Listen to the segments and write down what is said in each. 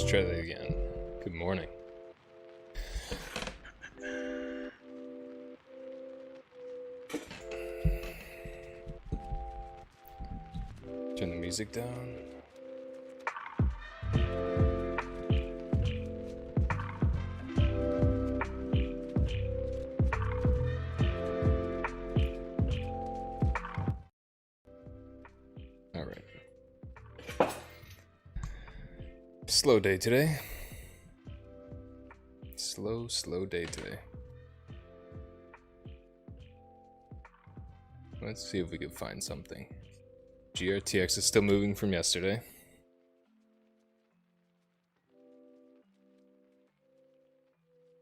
try that again. Good morning. Turn the music down. All right. Slow day today. Slow day today. Let's see if we can find something. GRTX is still moving from yesterday.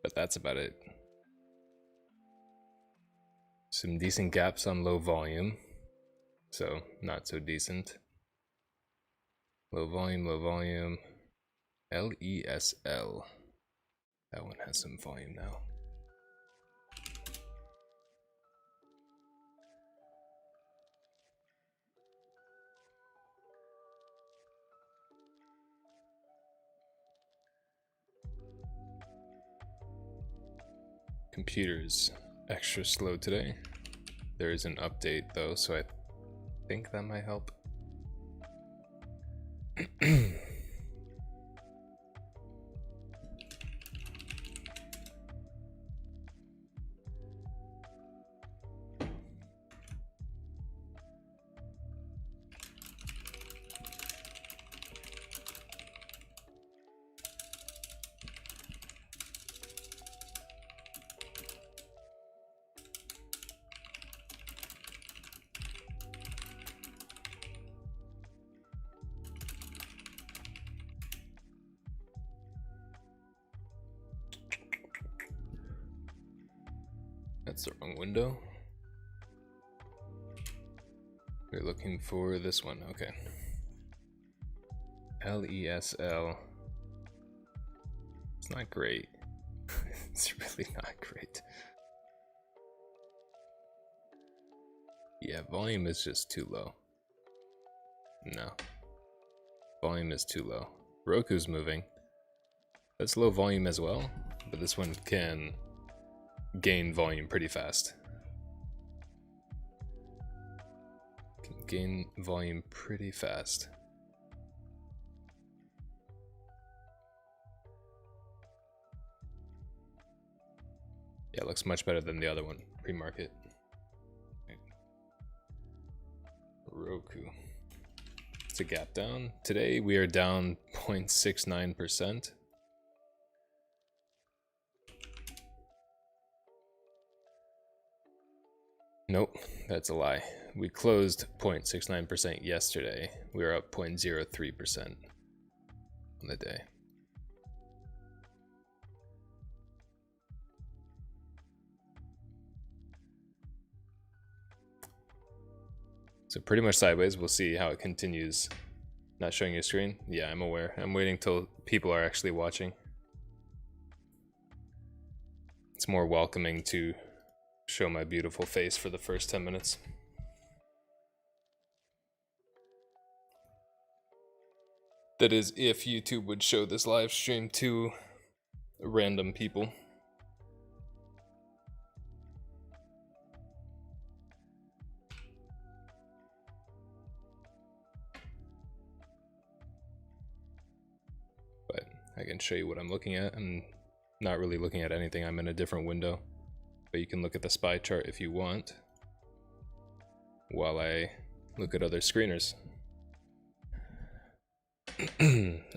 But that's about it. Some decent gaps on low volume. So, not so decent. Low volume. LESL. That one has some volume now. Computer's extra slow today. There is an update though, so I think that might help. That's the wrong window. We're looking for this one, okay. LESL. It's not great. It's really not great. Yeah, volume is just too low. No. Volume is too low. Roku's moving. That's low volume as well, but this one can gain volume pretty fast. Can gain volume pretty fast. Yeah, it looks much better than the other one, pre-market. Roku. It's a gap down. Today we are down 0.69%. Nope, that's a lie. We closed 0.69% yesterday. We were up 0.03% on the day. So pretty much sideways. We'll see how it continues. Not showing your screen? Yeah, I'm aware. I'm waiting till people are actually watching. It's more welcoming to show my beautiful face for the first 10 minutes. That is, if YouTube would show this live stream to random people. But I can show you what I'm looking at. I'm not really looking at anything. I'm in a different window. But you can look at the SPY chart if you want, while I look at other screeners.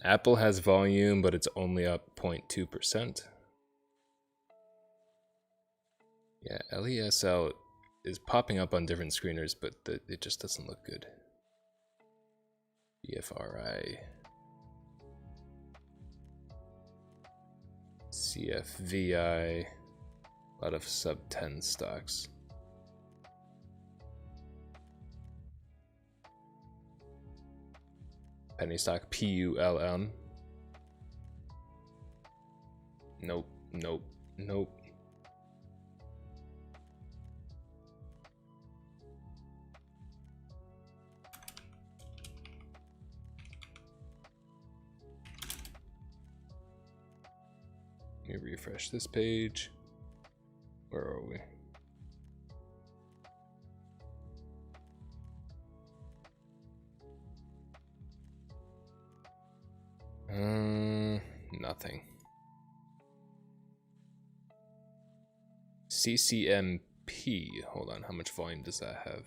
Apple has volume, but it's only up 0.2%. Yeah, LESL is popping up on different screeners, but it just doesn't look good. BFRI. CFVI. A lot of sub 10 stocks. Penny stock PULM. Nope. me refresh this page. Where are we? Nothing. CCMP. Hold on, how much volume does that have?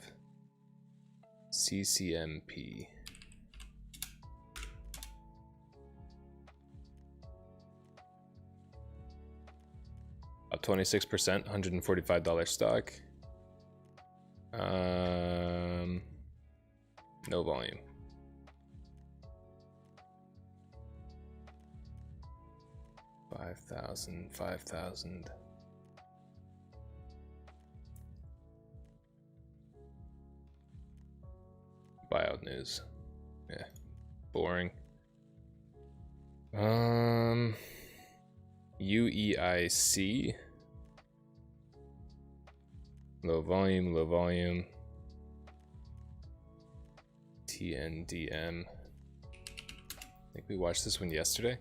CCMP. Up 26%, $145 stock. No volume. $5,000, $5,000. Buyout news. Yeah. Boring. UEIC. Low volume, low volume. TNDM. I think we watched this one yesterday.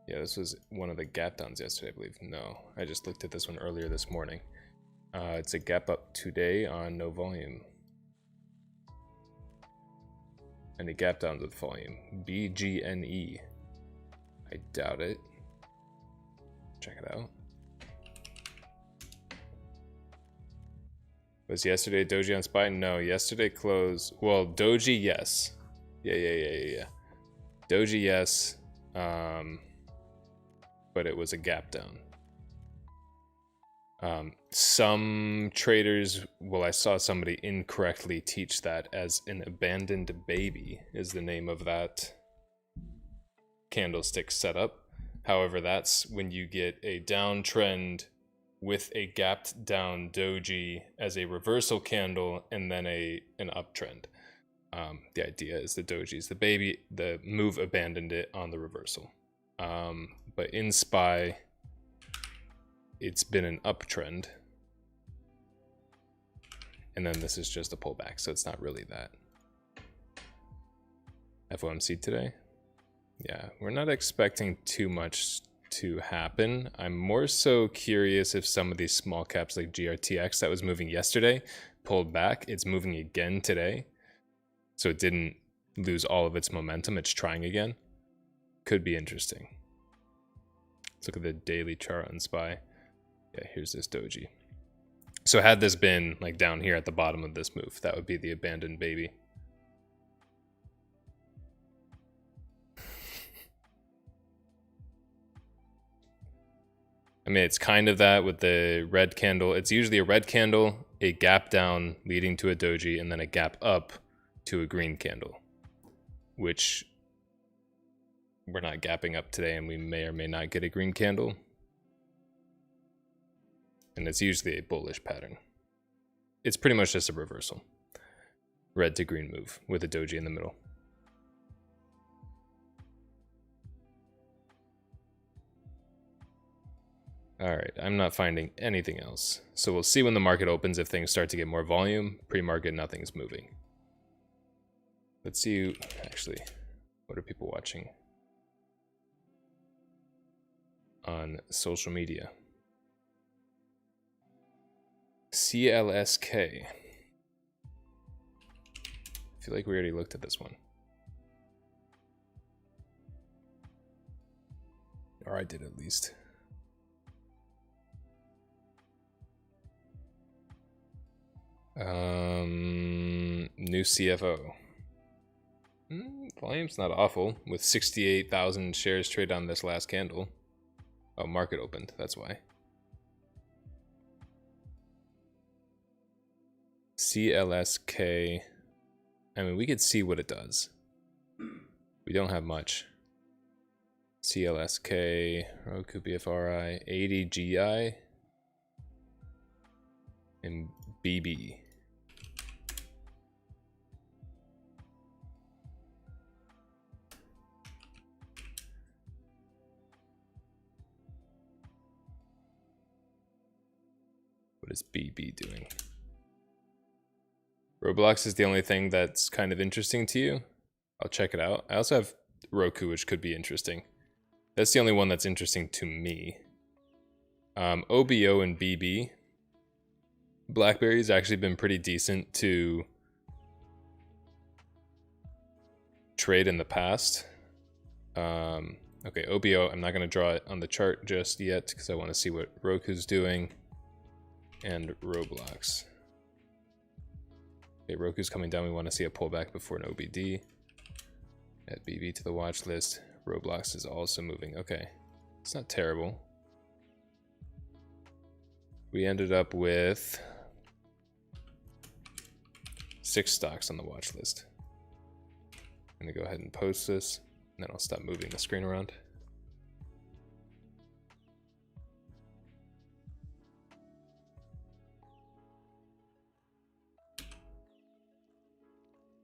Yeah, this was one of the gap downs yesterday, I believe. No, I just looked at this one earlier this morning. It's a gap up today on no volume. And a gap down with volume. BGNE. I doubt it. Check it out. Was yesterday Doji on SPY? No, yesterday closed. Well, Doji, yes. Yeah. Doji, yes. But it was a gap down. Some traders, well, I saw somebody incorrectly teach that as an abandoned baby is the name of that candlestick setup. However, that's when you get a downtrend with a gapped down doji as a reversal candle and then an uptrend. The idea is the doji is the baby, the move abandoned it on the reversal. But in SPY, it's been an uptrend. And then this is just a pullback, so it's not really that. FOMC today? Yeah, we're not expecting too much to happen. I'm more so curious if some of these small caps like GRTX that was moving yesterday pulled back. It's moving again today. So it didn't lose all of its momentum. It's trying again. Could be interesting. Let's look at the daily chart on SPY. Yeah, here's this doji. So had this been like down here at the bottom of this move, that would be the abandoned baby. I mean, it's kind of that with the red candle. It's usually a red candle, a gap down leading to a doji, and then a gap up to a green candle, which we're not gapping up today, and we may or may not get a green candle. And it's usually a bullish pattern. It's pretty much just a reversal. Red to green move with a doji in the middle. All right, I'm not finding anything else. So we'll see when the market opens if things start to get more volume. Pre-market, nothing's moving. Let's see, actually, what are people watching on social media? CLSK. I feel like we already looked at this one. Or I did at least. New CFO. Volume's not awful with 68,000 shares traded on this last candle. Oh, market opened, that's why. CLSK. I mean, we could see what it does. We don't have much. CLSK, Roku BFRI, 80GI, and BB. What is BB doing? Roblox is the only thing that's kind of interesting to you. I'll check it out. I also have Roku, which could be interesting. That's the only one that's interesting to me. OBO and BB. BlackBerry's actually been pretty decent to trade in the past. Okay, OBO, I'm not going to draw it on the chart just yet because I want to see what Roku's doing. And Roblox. Okay, Roku's coming down. We want to see a pullback before an OBD. Add BB to the watch list. Roblox is also moving. Okay, it's not terrible. We ended up with 6 stocks on the watch list. I'm going to go ahead and post this, and then I'll stop moving the screen around.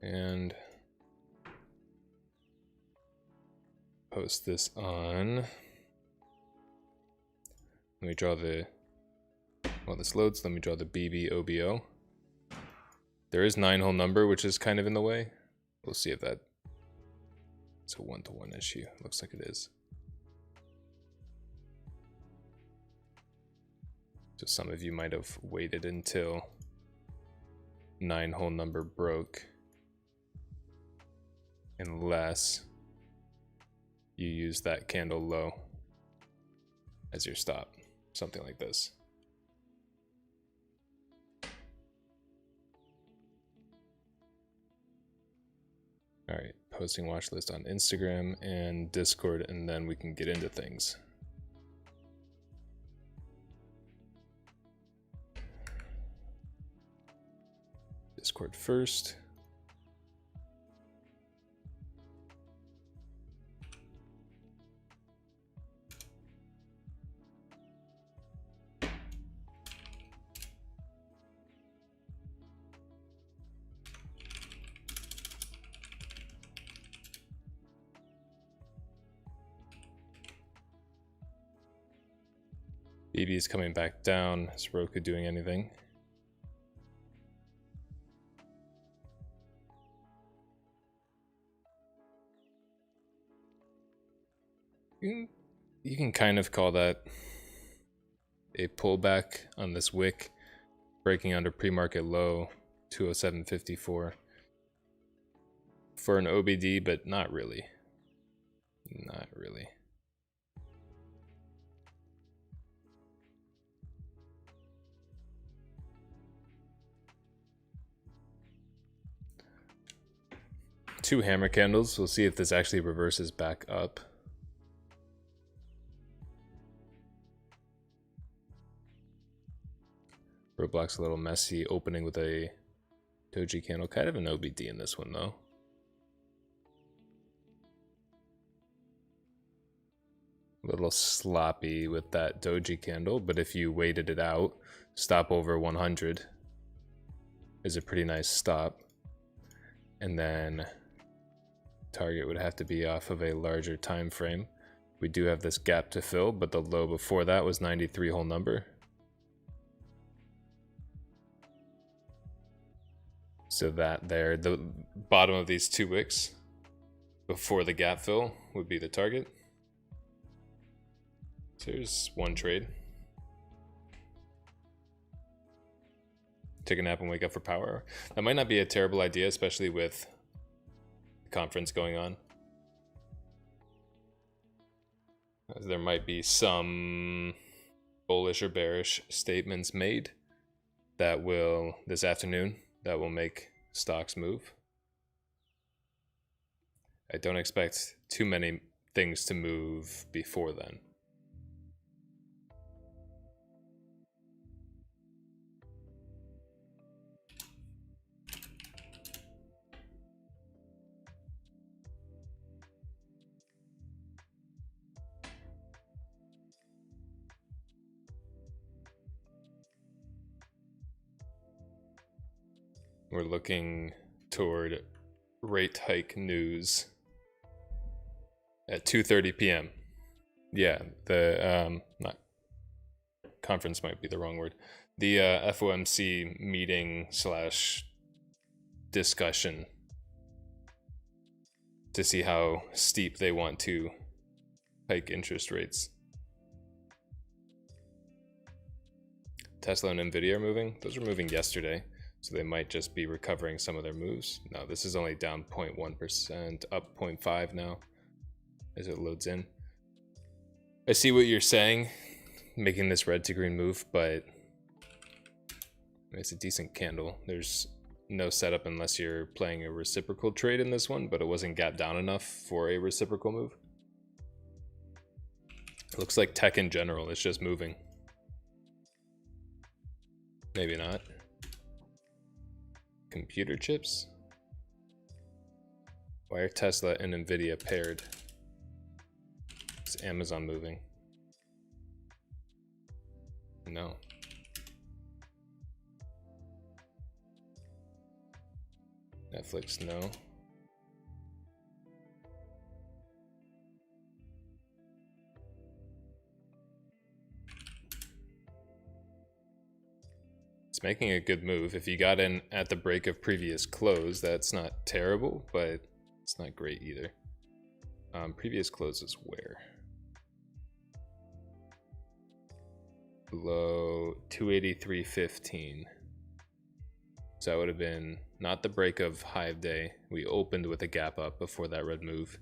And post this on. Let me draw the, while this loads, let me draw the BB OBO. There is 9-hole number, which is kind of in the way. We'll see if that it's a 1-to-1 issue. Looks like it is. So some of you might have waited until 9-hole number broke, unless you use that candle low as your stop, something like this. All right, posting watch list on Instagram and Discord, and then we can get into things. Discord first. BB is coming back down. Is Roku doing anything? You can kind of call that a pullback on this wick, breaking under pre-market low 207.54 for an OBD, but not really. Not really. Two hammer candles. We'll see if this actually reverses back up. Roblox a little messy, opening with a doji candle. Kind of an OBD in this one though. A little sloppy with that doji candle, but if you waited it out, stop over 100 is a pretty nice stop. And then target would have to be off of a larger time frame. We do have this gap to fill, but the low before that was 93-hole number. So that there, the bottom of these two wicks before the gap fill would be the target. So here's one trade. Take a nap and wake up for power. That might not be a terrible idea, especially with the conference going on. There might be some bullish or bearish statements made that will, this afternoon, that will make stocks move. I don't expect too many things to move before then. We're looking toward rate hike news at 2:30 p.m. Yeah, the not conference might be the wrong word. The FOMC meeting / discussion to see how steep they want to hike interest rates. Tesla and Nvda are moving. Those were moving yesterday, so they might just be recovering some of their moves. No, this is only down 0.1%, up 0.5 now as it loads in. I see what you're saying, making this red to green move, but it's a decent candle. There's no setup unless you're playing a reciprocal trade in this one, but it wasn't gapped down enough for a reciprocal move. It looks like tech in general is just moving. Maybe not. Computer chips? Why are Tesla and Nvda paired? Is Amazon moving? No. Netflix, no. It's making a good move. If you got in at the break of previous close, that's not terrible, but it's not great either. Previous close is where? Below 283.15. So that would have been not the break of Hive Day. We opened with a gap up before that red move.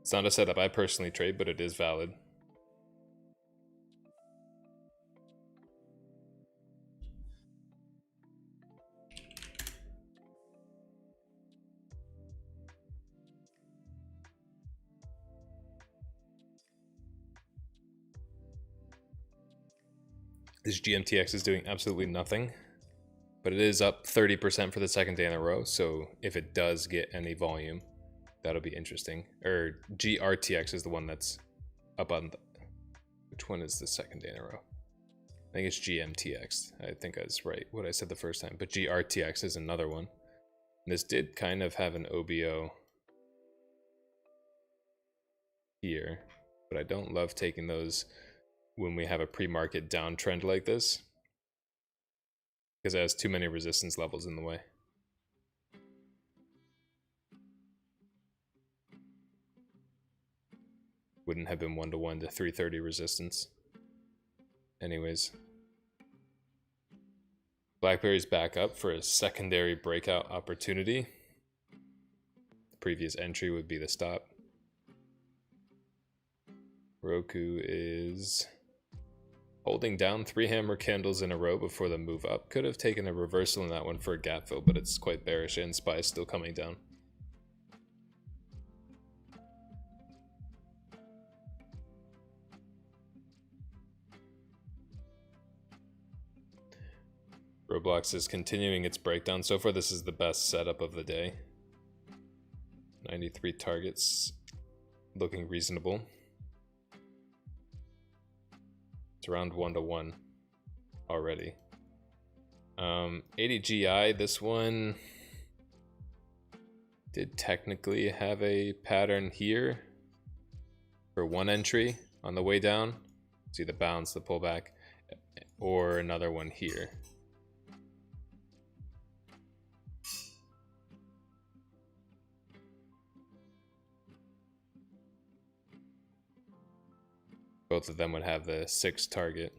It's not a setup I personally trade, but it is valid. This GMTX is doing absolutely nothing, but it is up 30% for the second day in a row. So if it does get any volume, that'll be interesting. Or GRTX is the one that's up on the, which one is the second day in a row? I think it's GMTX. I think I was right what I said the first time, but GRTX is another one. This did kind of have an OBO here, but I don't love taking those when we have a pre-market downtrend like this, because it has too many resistance levels in the way. Wouldn't have been 1-to-1 to 330 resistance. Anyways. BlackBerry's back up for a secondary breakout opportunity. The previous entry would be the stop. Roku is holding down 3 hammer candles in a row before the move up. Could have taken a reversal in that one for a gap fill, but it's quite bearish and SPY is still coming down. Roblox is continuing its breakdown. So far, this is the best setup of the day. 93 targets, looking reasonable. It's around 1-to-1 already. 80 GI, this one did technically have a pattern here for one entry on the way down. See the bounce, the pullback, or another one here. Both of them would have the 6 target.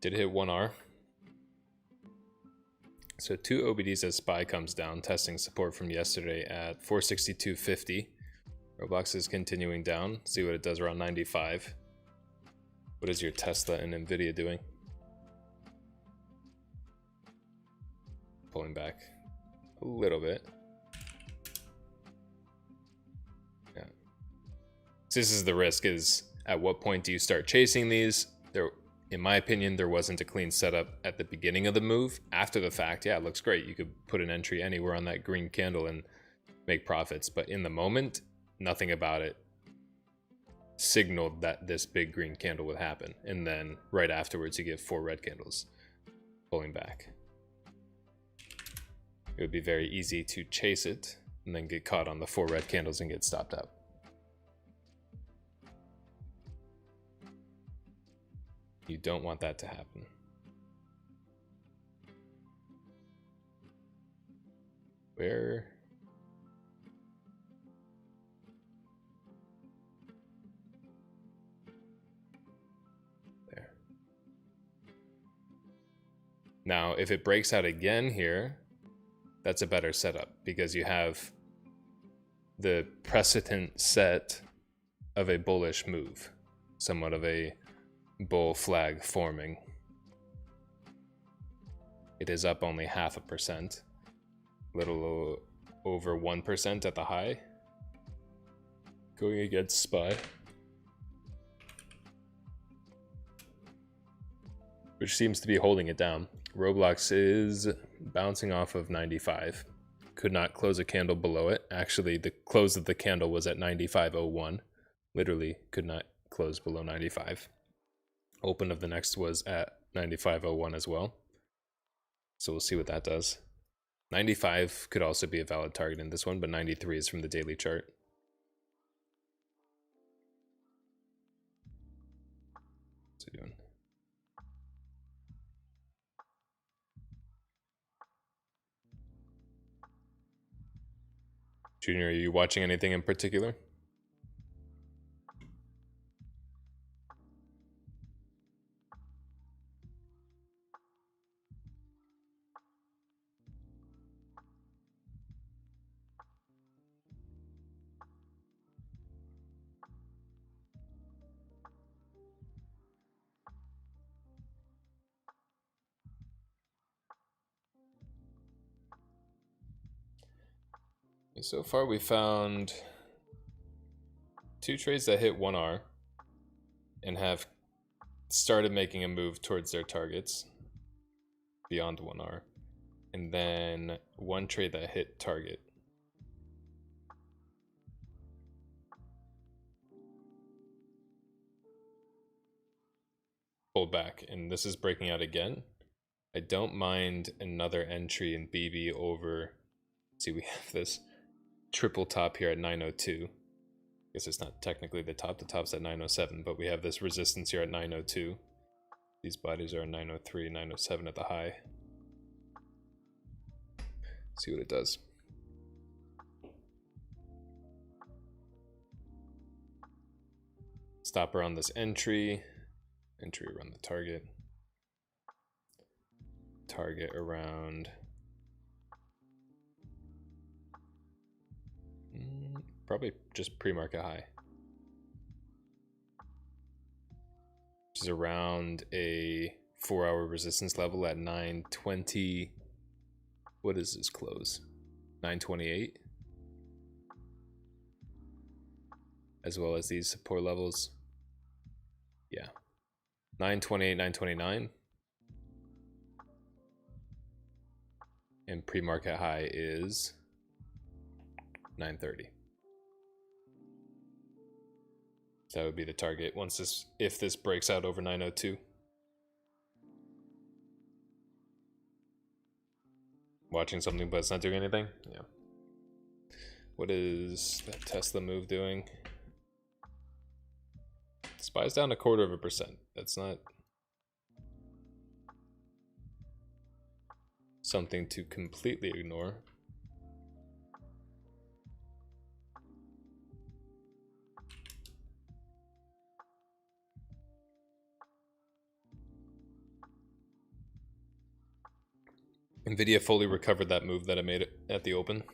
Did hit 1R. So 2 OBDs as SPY comes down, testing support from yesterday at 462.50. Roblox is continuing down. See what it does around 95. What is your Tesla and Nvda doing? Pulling back a little bit. Yeah. So this is the risk, is at what point do you start chasing these? There, in my opinion, there wasn't a clean setup at the beginning of the move. After the fact, yeah, it looks great. You could put an entry anywhere on that green candle and make profits. But in the moment, nothing about it signaled that this big green candle would happen. And then right afterwards, you get 4 red candles pulling back. It would be very easy to chase it and then get caught on the 4 red candles and get stopped out. You don't want that to happen. Where? There. Now, if it breaks out again here, that's a better setup because you have the precedent set of a bullish move, somewhat of a bull flag forming. It is up only 0.5%, little over 1% at the high, going against SPY, which seems to be holding it down. Roblox is bouncing off of 95. Could not close a candle below it. Actually, the close of the candle was at 95.01. Literally could not close below 95. Open of the next was at 95.01 as well. So we'll see what that does. 95 could also be a valid target in this one, but 93 is from the daily chart. What's he doing? Junior, are you watching anything in particular? So far we found 2 trades that hit 1R and have started making a move towards their targets beyond 1R, and then 1 trade that hit target. Pulled back, and this is breaking out again. I don't mind another entry in BB over. See, we have this triple top here at 902. I guess it's not technically the top. The top's at 907, but we have this resistance here at 902. These bodies are 903, 907 at the high. See what it does. Stop around this entry. Entry around the target. Target around probably just pre-market high, which is around a 4-hour resistance level at 920. What is this close? 928, as well as these support levels. Yeah, 928, 929, and pre-market high is 930. That would be the target once this, if this breaks out over 902. Watching something but it's not doing anything? Yeah. What is that Tesla move doing? SPY's down 0.25%. That's not something to completely ignore. Nvidia fully recovered that move that it made it at the open.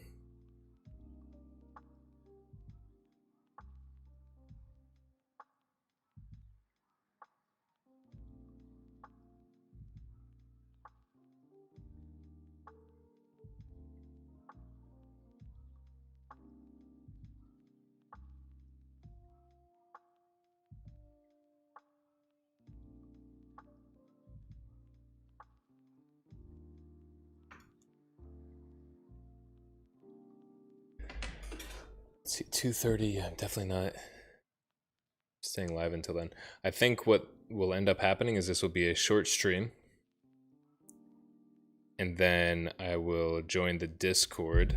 Let's see, 2:30. I'm definitely not staying live until then. I think what will end up happening is this will be a short stream, and then I will join the Discord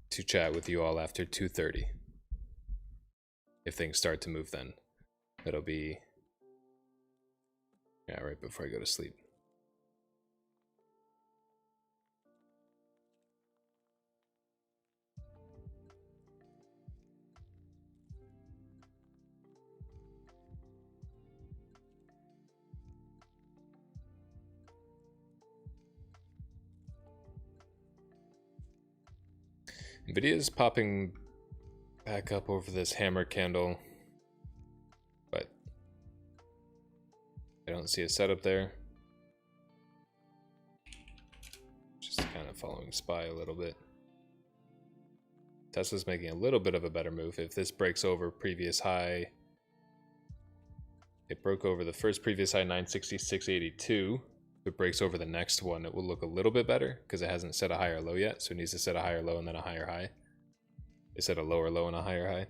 to chat with you all after 2:30. If things start to move then. That'll be Yeah, right before I go to sleep. Nvidia is popping back up over this hammer candle, but I don't see a setup there. Just kind of following SPY a little bit. Tesla's making a little bit of a better move. If this breaks over previous high, it broke over the first previous high, 966.82. If it breaks over the next one, it will look a little bit better because it hasn't set a higher low yet. So it needs to set a higher low and then a higher high. It set a lower low and a higher high.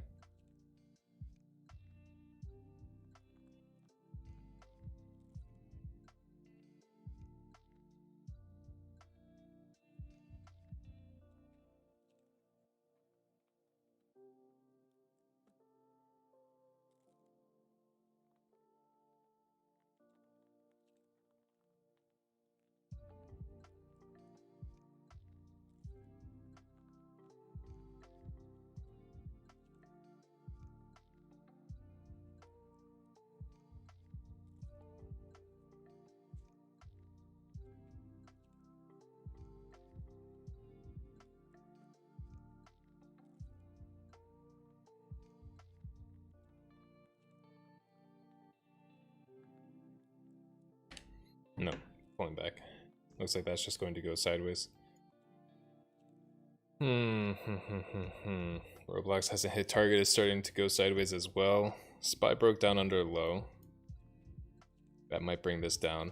No, pulling back. Looks like that's just going to go sideways. Roblox hasn't hit target, is starting to go sideways as well. SPY broke down under a low. That might bring this down.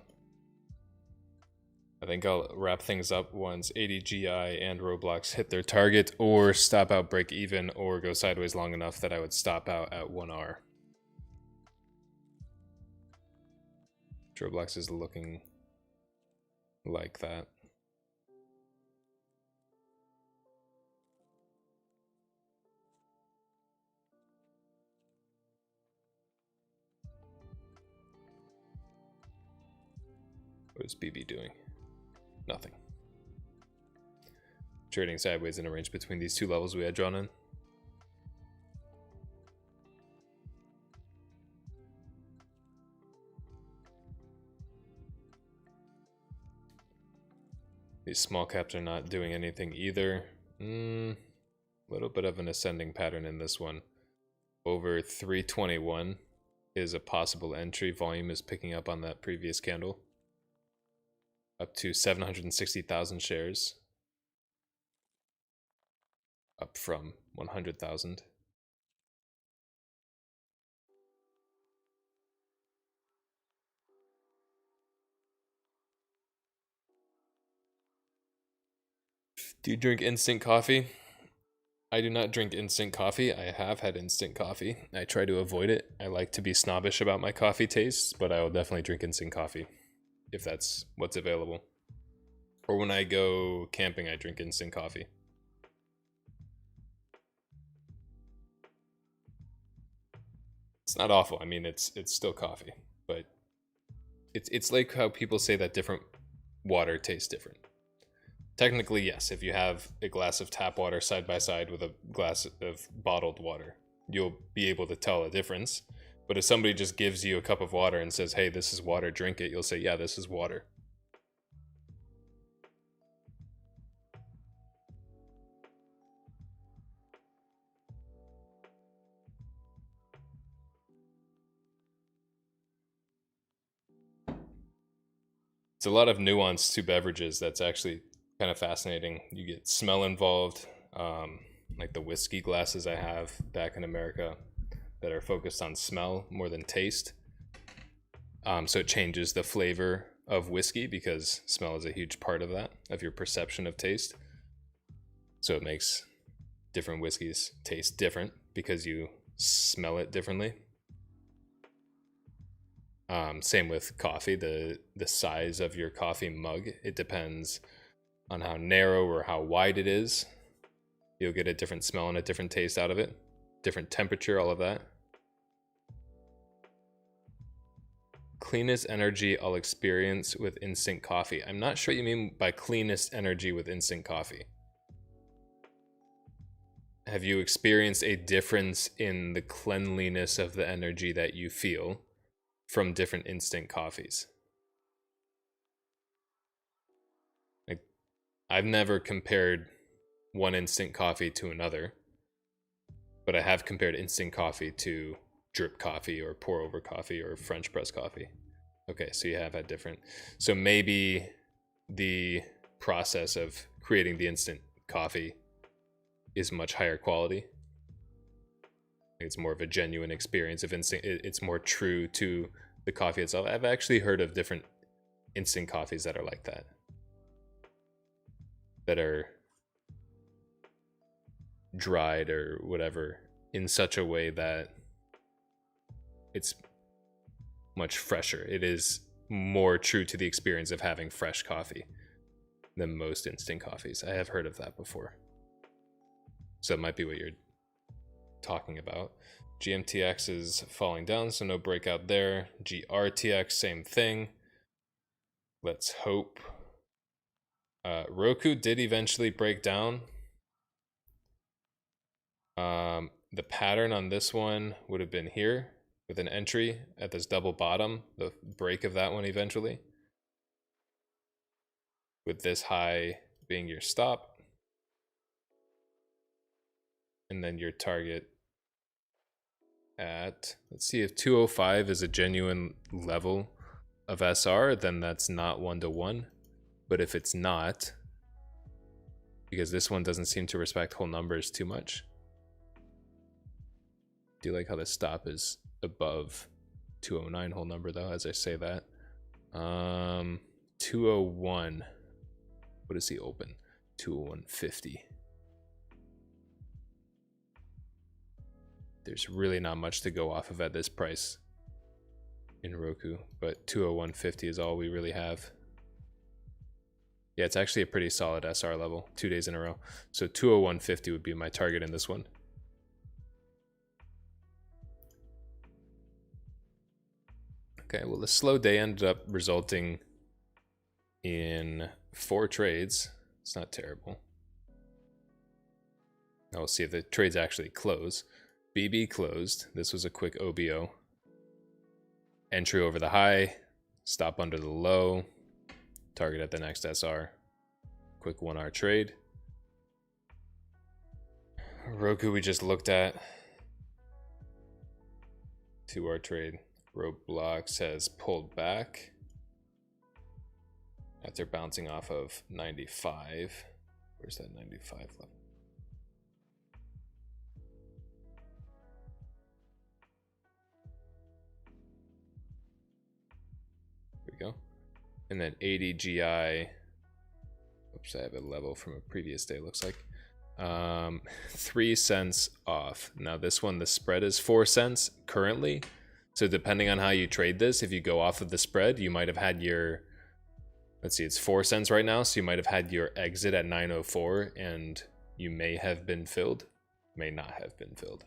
I think I'll wrap things up once ADGI and Roblox hit their target, or stop out break even, or go sideways long enough that I would stop out at 1R. Roblox is looking like that. What is BB doing? Nothing. Trading sideways in a range between these two levels we had drawn in. These small caps are not doing anything either. Little bit of an ascending pattern in this one. Over 321 is a possible entry. Volume is picking up on that previous candle. Up to 760,000 shares. Up from 100,000. Do you drink instant coffee? I do not drink instant coffee. I have had instant coffee. I try to avoid it. I like to be snobbish about my coffee tastes, but I will definitely drink instant coffee if that's what's available. Or when I go camping, I drink instant coffee. It's not awful. I mean, it's still coffee, but it's like how people say that different water tastes different. Technically, yes, if you have a glass of tap water side by side with a glass of bottled water, you'll be able to tell a difference. But if somebody just gives you a cup of water and says, hey, this is water, drink it, you'll say, yeah, this is water. It's a lot of nuance to beverages that's actually kind of fascinating. You get smell involved, like the whiskey glasses I have back in America that are focused on smell more than taste. So it changes the flavor of whiskey because smell is a huge part of that, of your perception of taste. So it makes different whiskeys taste different because you smell it differently. Same with coffee. The size of your coffee mug, it depends on how narrow or how wide it is. You'll get a different smell and a different taste out of it. Different temperature, all of that. Cleanest energy I'll experience with instant coffee. I'm not sure what you mean by cleanest energy with instant coffee. Have you experienced a difference in the cleanliness of the energy that you feel from different instant coffees? Like, I've never compared one instant coffee to another, but I have compared instant coffee to drip coffee or pour over coffee or French press coffee. Okay, so you have had different. So maybe the process of creating the instant coffee is much higher quality. It's more of a genuine experience of instant. It's more true to the coffee itself. I've actually heard of different instant coffees that are like that. That are dried or whatever in such a way that it's much fresher. It is more true to the experience of having fresh coffee than most instant coffees. I have heard of that before. So that might be what you're talking about. GMTX is falling down, so no breakout there. GRTX, same thing. Let's hope. Roku did eventually break down. The pattern on this one would have been here with an entry at this double bottom, the break of that one eventually, with this high being your stop, and then your target at, let's see, if 205 is a genuine level of SR, then that's not 1-to-1. But if it's not, because this one doesn't seem to respect whole numbers too much. Do you like how the stop is above 209 whole number though, as I say that? 201. What is he open? 201.50. There's really not much to go off of at this price in Roku, but 201.50 is all we really have. Yeah, it's actually a pretty solid SR level, 2 days in a row. So 201.50 would be my target in this one. Okay, well, the slow day ended up resulting in 4 trades. It's not terrible. Now we'll see if the trades actually close. BB closed. This was a quick OBO. Entry over the high, stop under the low, target at the next SR. Quick 1-hour trade. Roku we just looked at. 2-hour trade. Roblox has pulled back after bouncing off of 95. Where's that 95 level? There we go. And then 80 GI. Oops, I have a level from a previous day, looks like. 3 cents off. Now this one, the spread is 4 cents currently. So depending on how you trade this, if you go off of the spread, you might have had your, let's see, it's 4 cents right now. So you might have had your exit at 904 and you may have been filled, may not have been filled.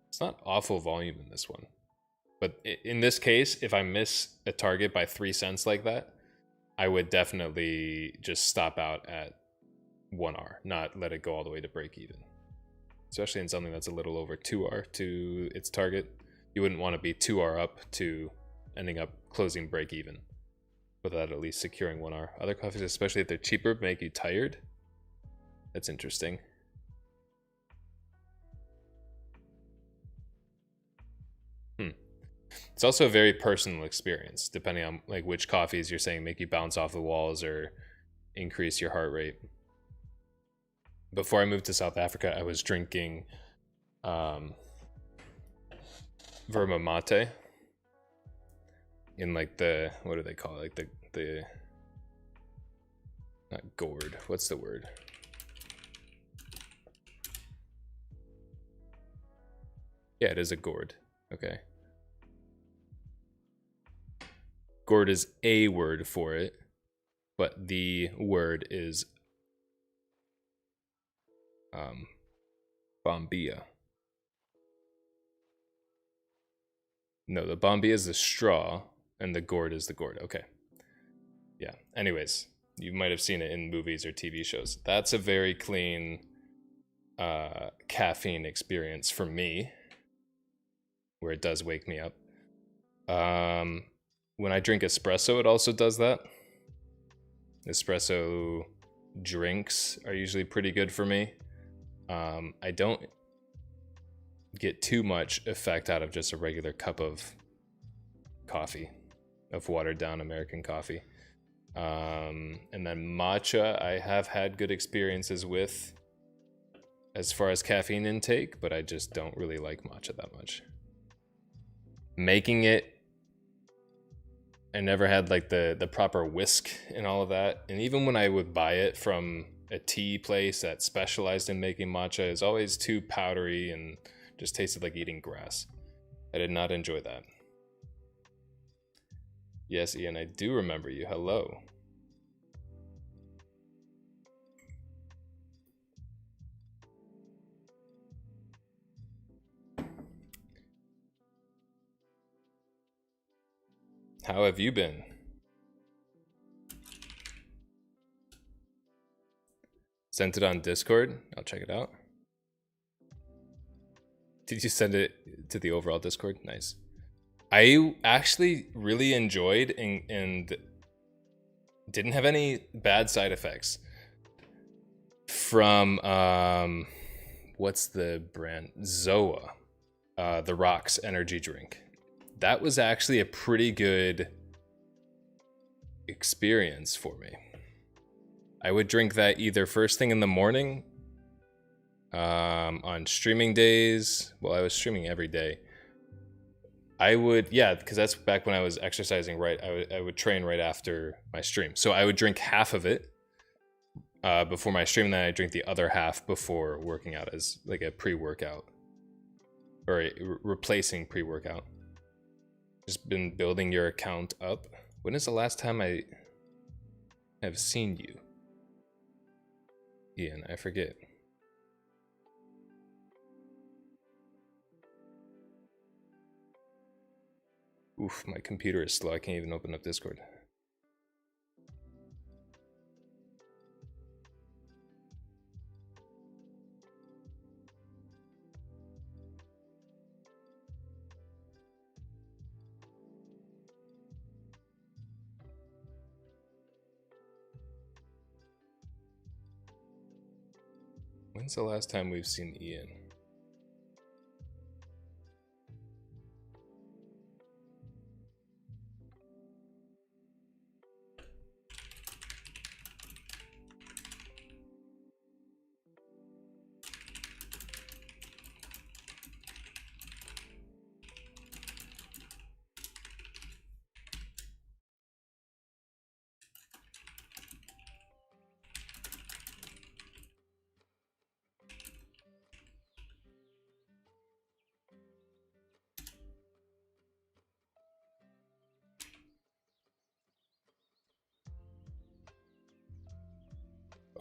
It's not awful volume in this one. But in this case, if I miss a target by 3 cents like that, I would definitely just stop out at 1R, not let it go all the way to break even. Especially in something that's a little over 2R to its target. You wouldn't want to be 2R up to ending up closing break even without at least securing 1R. Other coffees, especially if they're cheaper, make you tired. That's interesting. It's also a very personal experience, depending on like which coffees you're saying make you bounce off the walls or increase your heart rate. Before I moved to South Africa, I was drinking verma mate in like the, what do they call it? Like the not gourd. What's the word? Yeah, it is a gourd. Okay. Gourd is a word for it, but the word is bombilla. No, the Bombi is the straw, and the gourd is the gourd. Okay. Yeah. Anyways, you might have seen it in movies or TV shows. That's a very clean caffeine experience for me, where it does wake me up. When I drink espresso, it also does that. Espresso drinks are usually pretty good for me. I don't get too much effect out of just a regular cup of coffee, of watered down American coffee. And then matcha, I have had good experiences with as far as caffeine intake, but I just don't really like matcha that much. Making it, I never had like the proper whisk and all of that. And even when I would buy it from a tea place that specialized in making matcha, it's always too powdery and just tasted like eating grass. I did not enjoy that. Yes, Ian, I do remember you. Hello. How have you been? Sent it on Discord. I'll check it out. Did you send it to the overall Discord? Nice. I actually really enjoyed and didn't have any bad side effects from what's the brand? Zoa, the Rocks energy drink. That was actually a pretty good experience for me. I would drink that either first thing in the morning, on streaming days. Well, I was streaming every day. I would, yeah, because that's back when I was exercising, right? I would train right after my stream. So I would drink half of it before my stream, and then I drink the other half before working out as like a pre-workout. Or replacing pre-workout. Just been building your account up. When is the last time I have seen you? Ian, I forget. Oof, my computer is slow. I can't even open up Discord. When's the last time we've seen Ian?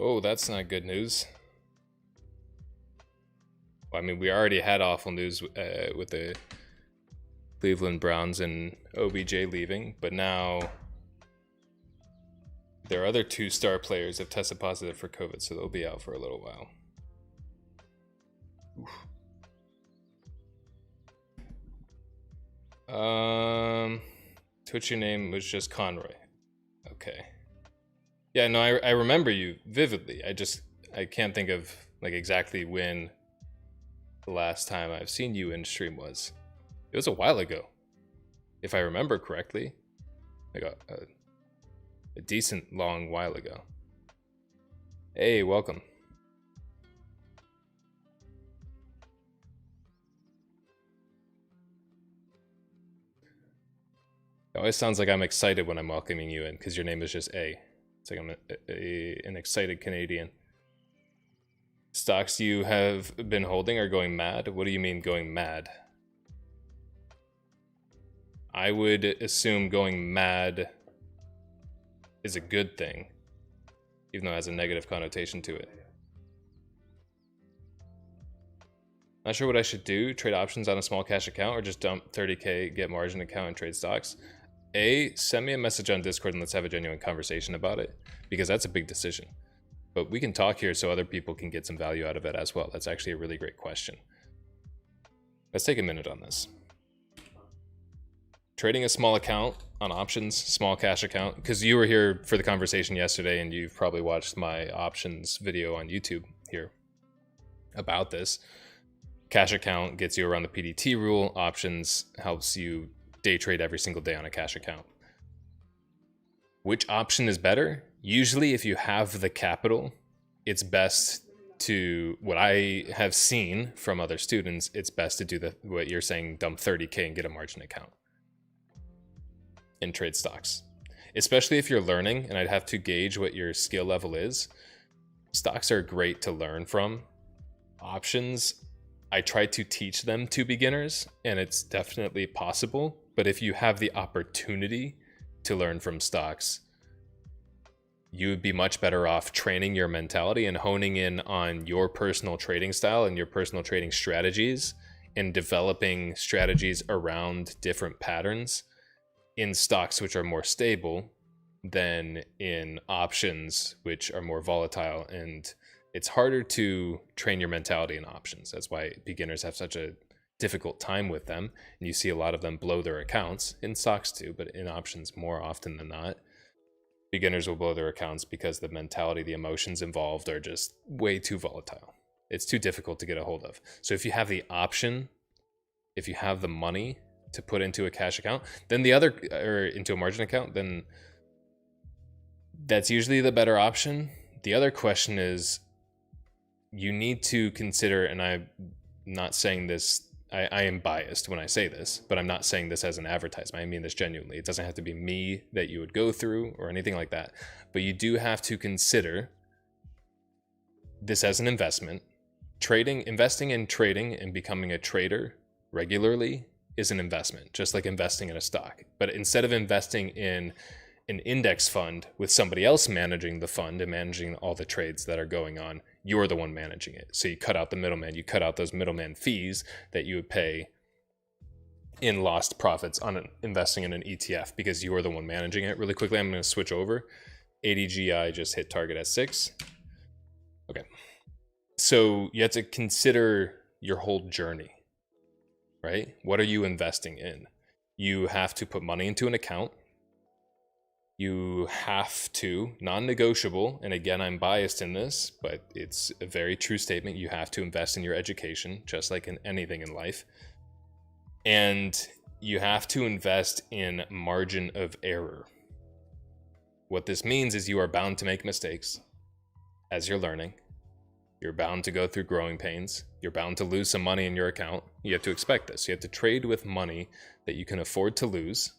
Oh, that's not good news. Well, I mean, we already had awful news with the Cleveland Browns and OBJ leaving, but now their other two star players have tested positive for COVID, so they'll be out for a little while. Oof. Twitch name was just Conroy. Okay. Yeah, no, I remember you vividly. I can't think of like exactly when the last time I've seen you in stream was. It was a while ago, if I remember correctly. Like a decent long while ago. Hey, welcome. It always sounds like I'm excited when I'm welcoming you in, because your name is just A. It's like I'm an excited Canadian. Stocks you have been holding are going mad? What do you mean going mad? I would assume going mad is a good thing, even though it has a negative connotation to it. Not sure what I should do. Trade options on a small cash account or just dump 30K, get margin account and trade stocks. Send me a message on Discord and let's have a genuine conversation about it, because that's a big decision. But we can talk here so other people can get some value out of it as well. That's actually a really great question. Let's take a minute on this. Trading a small account on options, small cash account, because you were here for the conversation yesterday and you've probably watched my options video on YouTube here about this. Cash account gets you around the PDT rule. Options helps you day trade every single day on a cash account. Which option is better? Usually if you have the capital, it's best to, what I have seen from other students, it's best to do what you're saying, dump 30K and get a margin account and trade stocks. Especially if you're learning, and I'd have to gauge what your skill level is. Stocks are great to learn from. Options, I try to teach them to beginners, and it's definitely possible. But if you have the opportunity to learn from stocks, you would be much better off training your mentality and honing in on your personal trading style and your personal trading strategies, and developing strategies around different patterns in stocks, which are more stable, than in options, which are more volatile. And it's harder to train your mentality in options. That's why beginners have such a difficult time with them. And you see a lot of them blow their accounts, in stocks too, but in options more often than not. Beginners will blow their accounts because the mentality, the emotions involved are just way too volatile. It's too difficult to get a hold of. So if you have the option, if you have the money to put into a cash account, then or into a margin account, then that's usually the better option. The other question is, you need to consider, and I'm not saying this, I am biased when I say this, but I'm not saying this as an advertisement. I mean this genuinely. It doesn't have to be me that you would go through or anything like that. But you do have to consider this as an investment. Investing in trading and becoming a trader regularly is an investment, just like investing in a stock. But instead of investing in an index fund with somebody else managing the fund and managing all the trades that are going on, you're the one managing it. So you cut out the middleman, you cut out those middleman fees that you would pay in lost profits on investing in an ETF, because you are the one managing it. Really quickly, I'm going to switch over. ADGI just hit target at 6. Okay. So you have to consider your whole journey, right? What are you investing in? You have to put money into an account. You have to, non-negotiable, and again, I'm biased in this, but it's a very true statement. You have to invest in your education, just like in anything in life. And you have to invest in margin of error. What this means is you are bound to make mistakes as you're learning. You're bound to go through growing pains. You're bound to lose some money in your account. You have to expect this. You have to trade with money that you can afford to lose.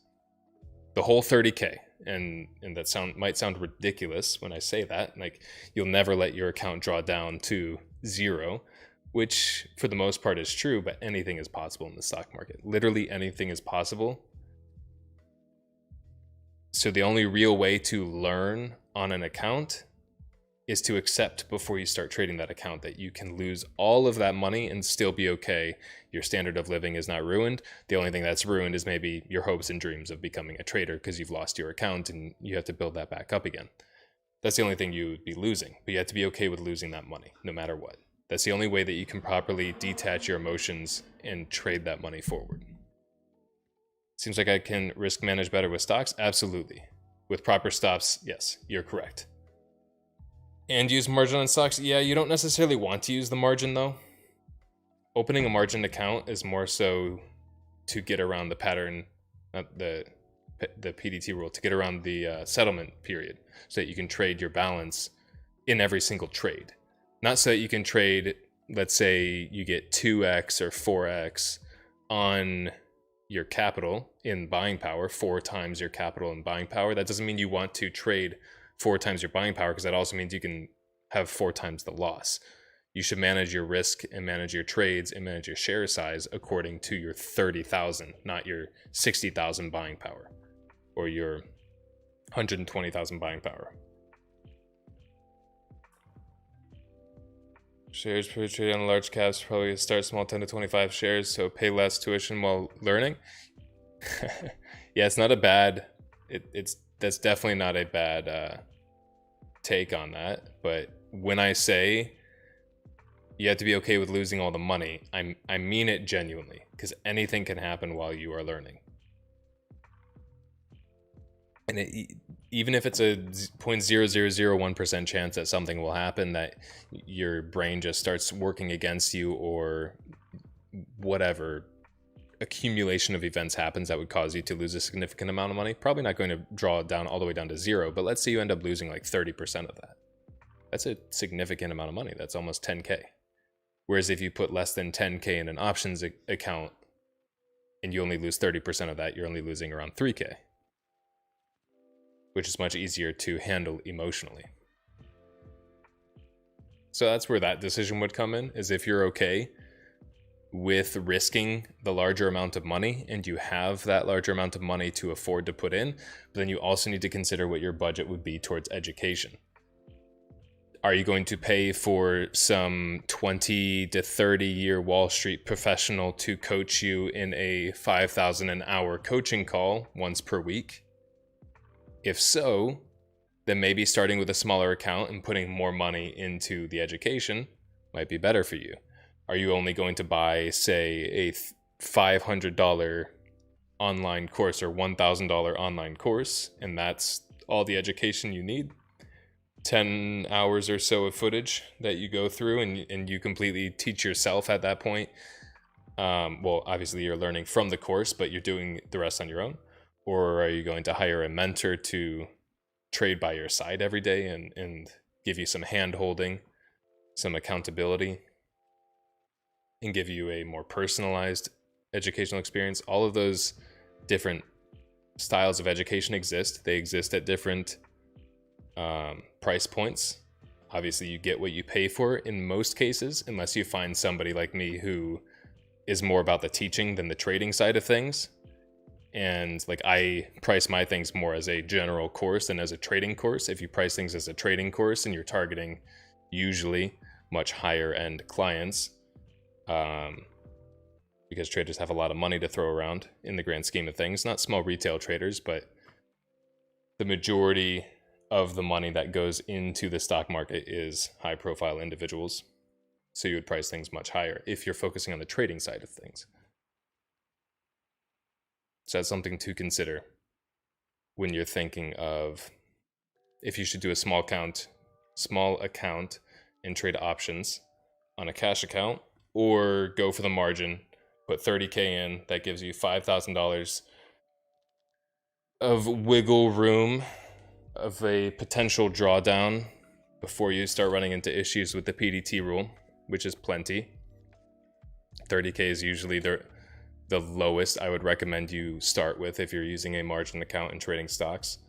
The whole 30K. And that might sound ridiculous when I say that. Like, you'll never let your account draw down to 0, which for the most part is true, but anything is possible in the stock market. Literally anything is possible. So the only real way to learn on an account is to accept before you start trading that account that you can lose all of that money and still be okay. Your standard of living is not ruined. The only thing that's ruined is maybe your hopes and dreams of becoming a trader, because you've lost your account and you have to build that back up again. That's the only thing you would be losing, but you have to be okay with losing that money no matter what. That's the only way that you can properly detach your emotions and trade that money forward. Seems like I can risk manage better with stocks? Absolutely. With proper stops, yes, you're correct. And use margin on stocks? Yeah, you don't necessarily want to use the margin though. Opening a margin account is more so to get around the pattern, the PDT rule, to get around the settlement period, so that you can trade your balance in every single trade. Not so that you can trade, let's say you get 2x or 4x on your capital in buying power, 4 times your capital in buying power. That doesn't mean you want to trade 4 times your buying power, because that also means you can have 4 times the loss. You should manage your risk and manage your trades and manage your share size according to your 30,000, not your 60,000 buying power or your 120,000 buying power. Shares per trade on large caps, probably start small, 10 to 25 shares, so pay less tuition while learning. Yeah, it's not a bad, that's definitely not a bad take on that. But when I say you have to be okay with losing all the money, I mean it genuinely, because anything can happen while you are learning. And even if it's a 0.0001% chance that something will happen, that your brain just starts working against you, or whatever accumulation of events happens that would cause you to lose a significant amount of money, probably not going to draw it down all the way down to zero, but let's say you end up losing like 30% of that. That's a significant amount of money. That's almost 10K. Whereas if you put less than 10K in an options account and you only lose 30% of that, you're only losing around 3K, which is much easier to handle emotionally. So that's where that decision would come in, is if you're okay with risking the larger amount of money and you have that larger amount of money to afford to put in, but then you also need to consider what your budget would be towards education. Are you going to pay for some 20 to 30 year Wall Street professional to coach you in a $5,000 an hour coaching call once per week? If so, then maybe starting with a smaller account and putting more money into the education might be better for you. Are you only going to buy, say, a $500 online course or $1,000 online course, and that's all the education you need? 10 hours or so of footage that you go through, and you completely teach yourself at that point. Well, obviously you're learning from the course, but you're doing the rest on your own. Or are you going to hire a mentor to trade by your side every day and give you some hand holding, some accountability, and give you a more personalized educational experience? All of those different styles of education exist. They exist at different price points. Obviously, you get what you pay for in most cases, unless you find somebody like me who is more about the teaching than the trading side of things. And like, I price my things more as a general course than as a trading course. If you price things as a trading course and you're targeting usually much higher end clients, because traders have a lot of money to throw around in the grand scheme of things, not small retail traders, but the majority of the money that goes into the stock market is high profile individuals. So you would price things much higher if you're focusing on the trading side of things. So that's something to consider when you're thinking of if you should do a small account and trade options on a cash account, or go for the margin, put 30K in, that gives you $5,000 of wiggle room of a potential drawdown before you start running into issues with the PDT rule, which is plenty. 30K is usually the lowest I would recommend you start with if you're using a margin account and trading stocks.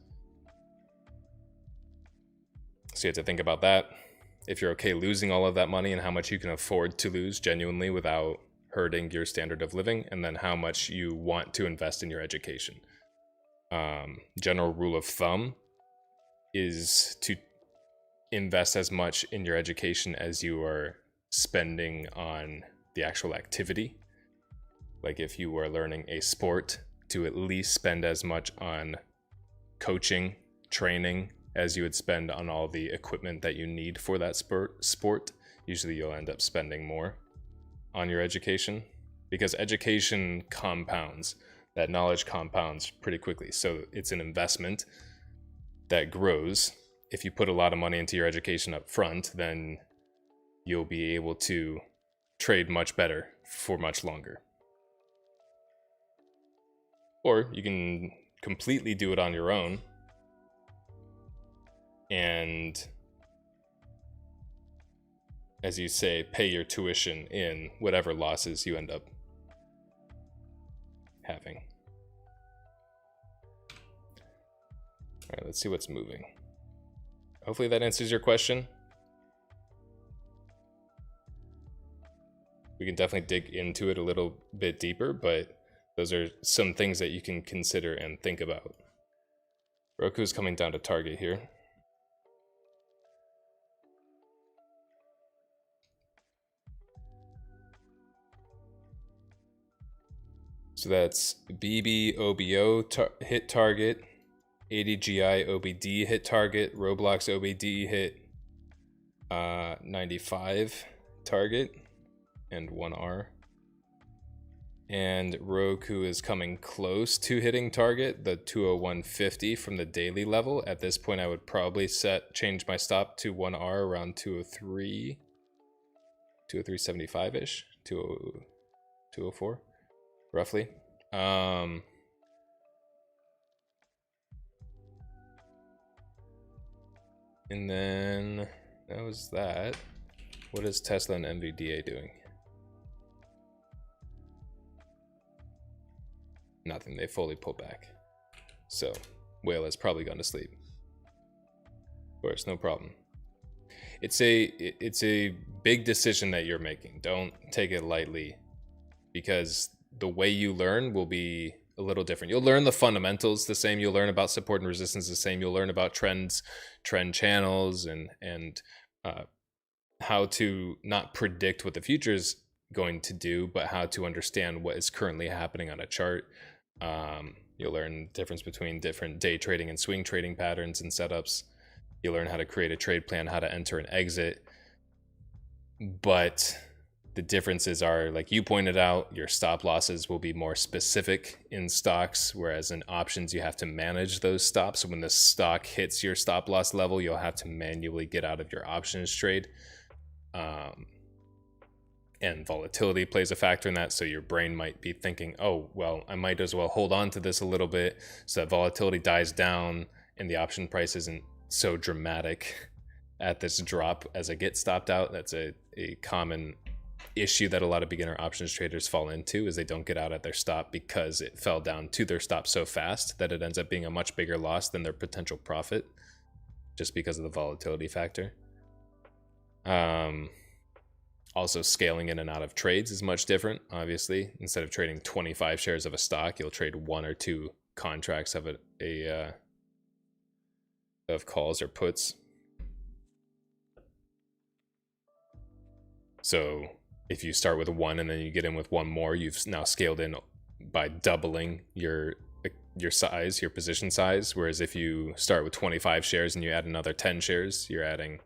So you have to think about that. If you're okay losing all of that money, and how much you can afford to lose genuinely without hurting your standard of living, and then how much you want to invest in your education. General rule of thumb is to invest as much in your education as you are spending on the actual activity. Like if you are learning a sport, to at least spend as much on coaching, training, as you would spend on all the equipment that you need for that sport. Usually you'll end up spending more on your education, because education compounds, that knowledge compounds pretty quickly. So it's an investment that grows. If you put a lot of money into your education up front, then you'll be able to trade much better for much longer. Or you can completely do it on your own and, as you say, pay your tuition in whatever losses you end up having. All right, let's see what's moving. Hopefully that answers your question. We can definitely dig into it a little bit deeper, but those are some things that you can consider and think about. Roku's coming down to target here. So that's BB OBO hit target, ADGI OBD hit target, Roblox OBD hit 95 target, and 1R. And Roku is coming close to hitting target, the 201.50 from the daily level. At this point, I would probably change my stop to 1R around 203, 203.75-ish, 204, roughly. And then that was that. What is Tesla and Nvda doing? Nothing. They fully pull back. So whale has probably gone to sleep. Of course, no problem. It's a big decision that you're making. Don't take it lightly, because the way you learn will be a little different. You'll learn the fundamentals the same. You'll learn about support and resistance the same. You'll learn about trends, trend channels, and how to not predict what the future is going to do, but how to understand what is currently happening on a chart. You'll learn the difference between different day trading and swing trading patterns and setups. You'll learn how to create a trade plan, how to enter and exit. But the differences are, like you pointed out, your stop losses will be more specific in stocks, whereas in options, you have to manage those stops. So when the stock hits your stop loss level, you'll have to manually get out of your options trade. And volatility plays a factor in that. So your brain might be thinking, oh, well, I might as well hold on to this a little bit so that volatility dies down and the option price isn't so dramatic at this drop as I get stopped out. That's a common issue that a lot of beginner options traders fall into, is they don't get out at their stop because it fell down to their stop so fast that it ends up being a much bigger loss than their potential profit, just because of the volatility factor. Also, scaling in and out of trades is much different. Obviously, instead of trading 25 shares of a stock, you'll trade 1 or 2 contracts of of calls or puts. So if you start with 1 and then you get in with 1 more, you've now scaled in by doubling your size, your position size. Whereas if you start with 25 shares and you add another 10 shares, you're adding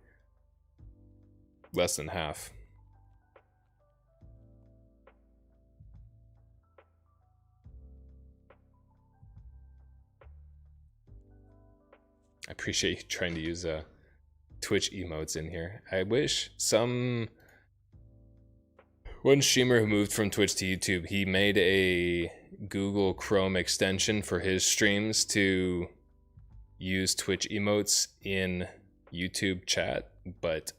less than half. I appreciate you trying to use Twitch emotes in here. I wish one streamer who moved from Twitch to YouTube, he made a Google Chrome extension for his streams to use Twitch emotes in YouTube chat, but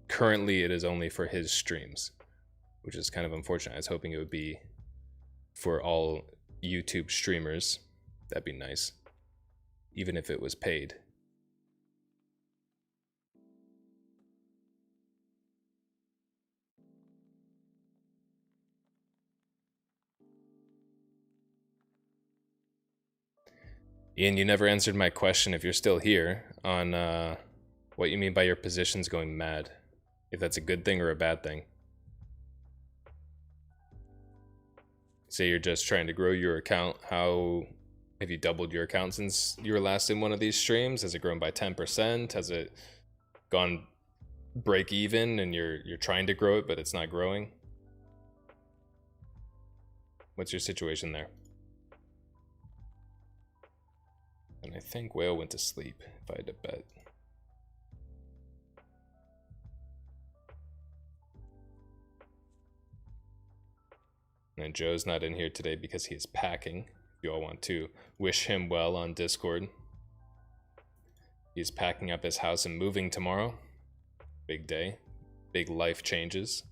currently it is only for his streams, which is kind of unfortunate. I was hoping it would be for all YouTube streamers. That'd be nice, even if it was paid. Ian, you never answered my question, if you're still here, on what you mean by your positions going mad. If that's a good thing or a bad thing. Say you're just trying to grow your account. How have you doubled your account since you were last in one of these streams? Has it grown by 10%? Has it gone break even and you're trying to grow it but it's not growing? What's your situation there? And I think Whale went to sleep, if I had to bet. And Joe's not in here today because he is packing. If you all want to wish him well on Discord. He's packing up his house and moving tomorrow. Big day. Big life changes.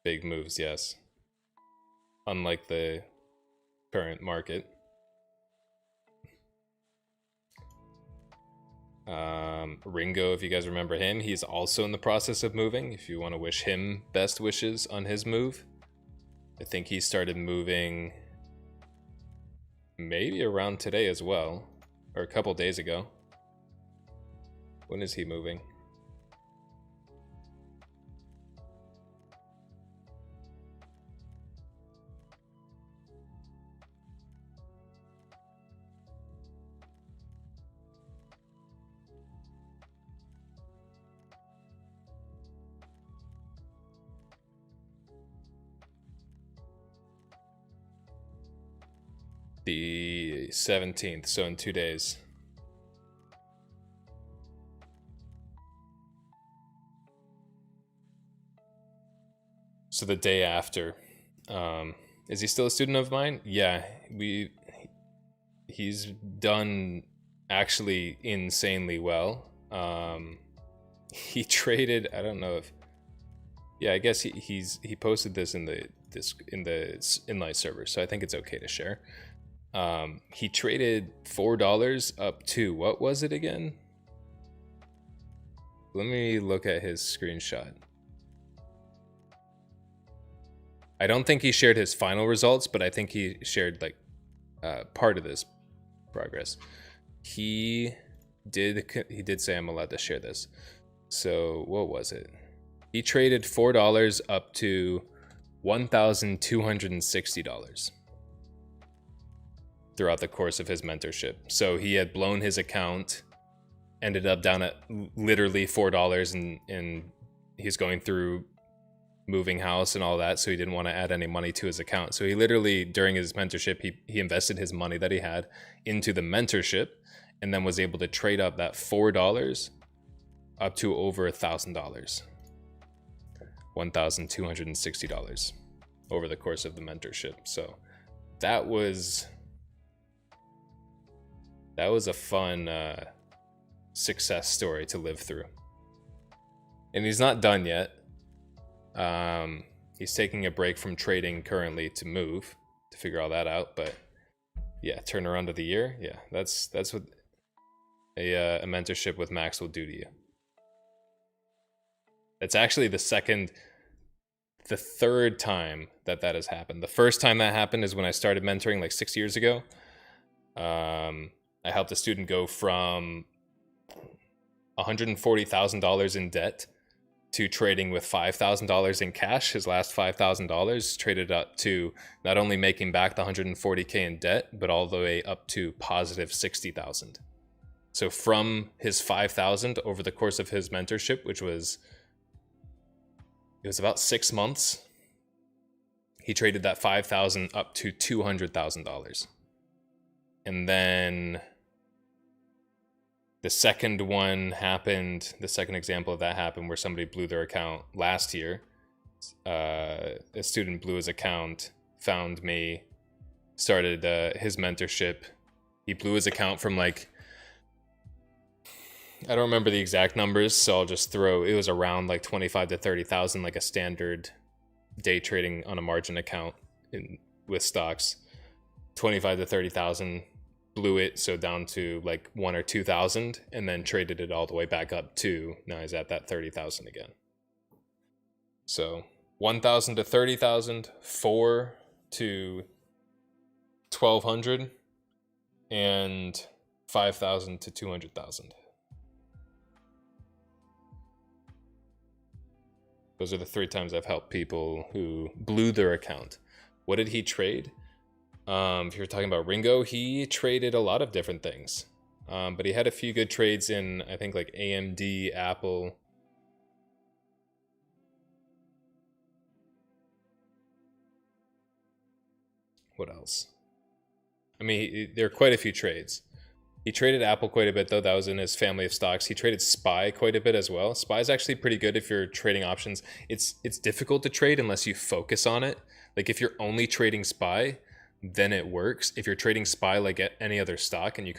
Big moves, yes. Unlike the current market. Ringo, if you guys remember him, he's also in the process of moving. If you want to wish him best wishes on his move. I think he started moving maybe around today as well, or a couple days ago. When is he moving? The 17th, so in 2 days. So the day after. Is he still a student of mine? Yeah, he's done actually insanely well. He traded, I don't know if, yeah, I guess he posted this in the Inlight server, so I think it's okay to share. He traded $4 up to, what was it again? Let me look at his screenshot. I don't think he shared his final results, but I think he shared like part of this progress. He did say I'm allowed to share this. So what was it? He traded $4 up to $1,260 throughout the course of his mentorship. So he had blown his account, ended up down at literally $4, and he's going through moving house and all that, so he didn't want to add any money to his account. So he literally, during his mentorship, he invested his money that he had into the mentorship, and then was able to trade up that $4 up to over $1,000, $1,260 over the course of the mentorship. So that was a fun success story to live through. And he's not done yet. He's taking a break from trading currently to move, to figure all that out. But yeah, turnaround of the year. Yeah, that's what a mentorship with Max will do to you. It's actually the third time that has happened. The first time that happened is when I started mentoring like 6 years ago. I helped a student go from $140,000 in debt to trading with $5,000 in cash. His last $5,000 traded up to not only making back the $140K in debt, but all the way up to positive $60,000. So from his $5,000 over the course of his mentorship, it was about 6 months, he traded that $5,000 up to $200,000. And then the second one happened, the second example of that happened where somebody blew their account last year. A student blew his account, found me, started his mentorship. He blew his account from like, I don't remember the exact numbers, so I'll just throw, it was around like 25 to 30,000, like a standard day trading on a margin account with stocks. 25 to 30,000, blew it, so down to like 1 or 2,000, and then traded it all the way back up to, now he's at that 30,000 again. So 1,000 to 30,000, 4 to 1,200, and 5,000 to 200,000. Those are the 3 times I've helped people who blew their account. What did he trade? If you're talking about Ringo, he traded a lot of different things. But he had a few good trades in, I think, like AMD, Apple. What else? I mean, there are quite a few trades. He traded Apple quite a bit, though. That was in his family of stocks. He traded SPY quite a bit as well. SPY is actually pretty good if you're trading options. It's difficult to trade unless you focus on it. Like if you're only trading SPY, then it works. If you're trading SPY like any other stock and you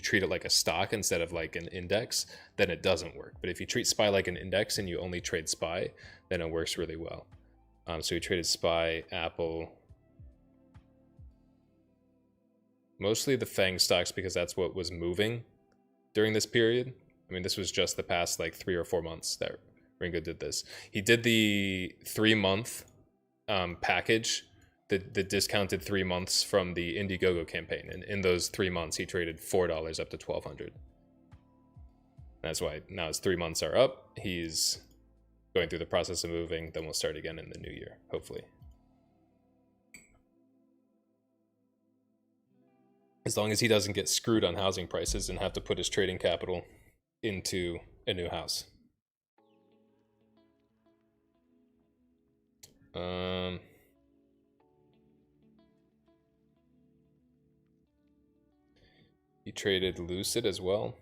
treat it like a stock instead of like an index, then it doesn't work. But if you treat SPY like an index and you only trade SPY, then it works really well. So he traded SPY, Apple, mostly the FANG stocks because that's what was moving during this period. I mean, this was just the past like 3 or 4 months that Ringo did this. He did the 3-month package, the discounted 3 months from the Indiegogo campaign. And in those 3 months, he traded $4 up to 1,200. That's why now his 3 months are up. He's going through the process of moving. Then we'll start again in the new year, hopefully. As long as he doesn't get screwed on housing prices and have to put his trading capital into a new house. He traded Lucid as well.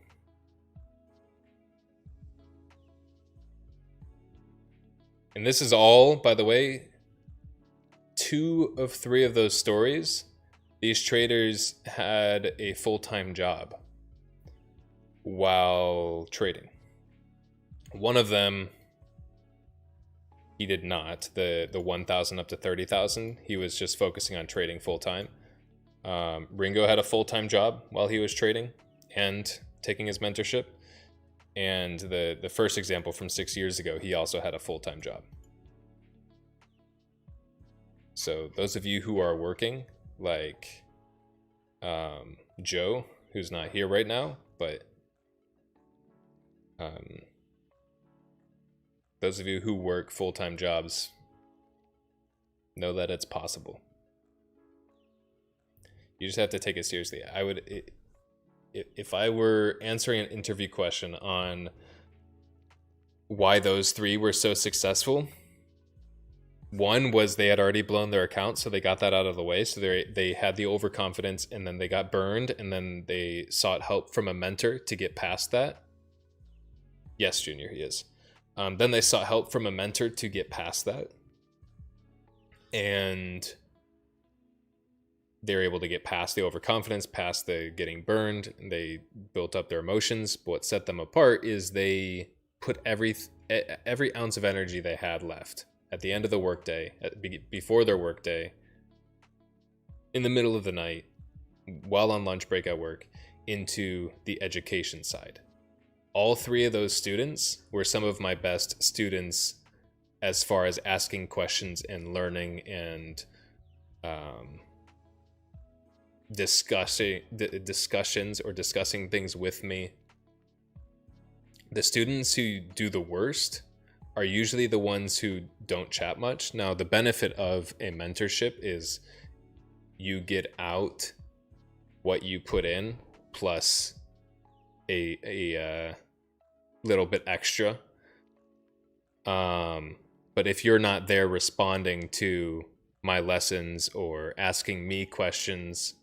And this is all, by the way, 2 of 3 of those stories, these traders had a full-time job while trading. One of them, he did not. The 1,000 up to 30,000, he was just focusing on trading full-time. Ringo had a full-time job while he was trading and taking his mentorship. And the first example from 6 years ago, he also had a full-time job. So those of you who are working, like Joe, who's not here right now, but those of you who work full-time jobs know that it's possible. You just have to take it seriously. If I were answering an interview question on why those 3 were so successful, one was they had already blown their account, so they got that out of the way. So they had the overconfidence, and then they got burned, and then they sought help from a mentor to get past that. Yes, Junior, he is. Then they sought help from a mentor to get past that. And they were able to get past the overconfidence, past the getting burned. They built up their emotions. But what set them apart is they put every ounce of energy they had left at the end of the workday, before their workday, in the middle of the night, while on lunch break at work, into the education side. All 3 of those students were some of my best students as far as asking questions and learning and discussions or discussing things with me. The students who do the worst are usually the ones who don't chat much. Now, the benefit of a mentorship is you get out what you put in plus a little bit extra. But if you're not there responding to my lessons or asking me questions,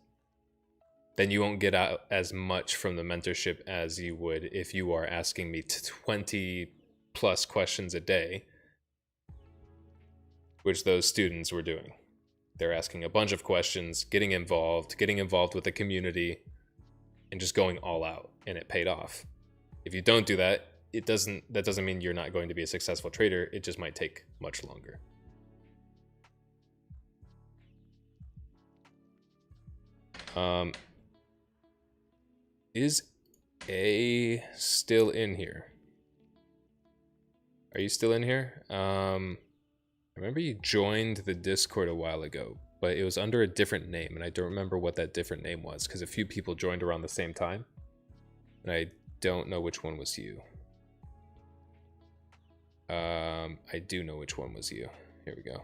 then you won't get out as much from the mentorship as you would if you are asking me 20 plus questions a day, which those students were doing. They're asking a bunch of questions, getting involved with the community, and just going all out, and it paid off. If you don't do that, that doesn't mean you're not going to be a successful trader. It just might take much longer. Is A still in here? Are you still in here? I remember you joined the Discord a while ago, but it was under a different name, and I don't remember what that different name was, because a few people joined around the same time, and I don't know which one was you. I do know which one was you. Here we go.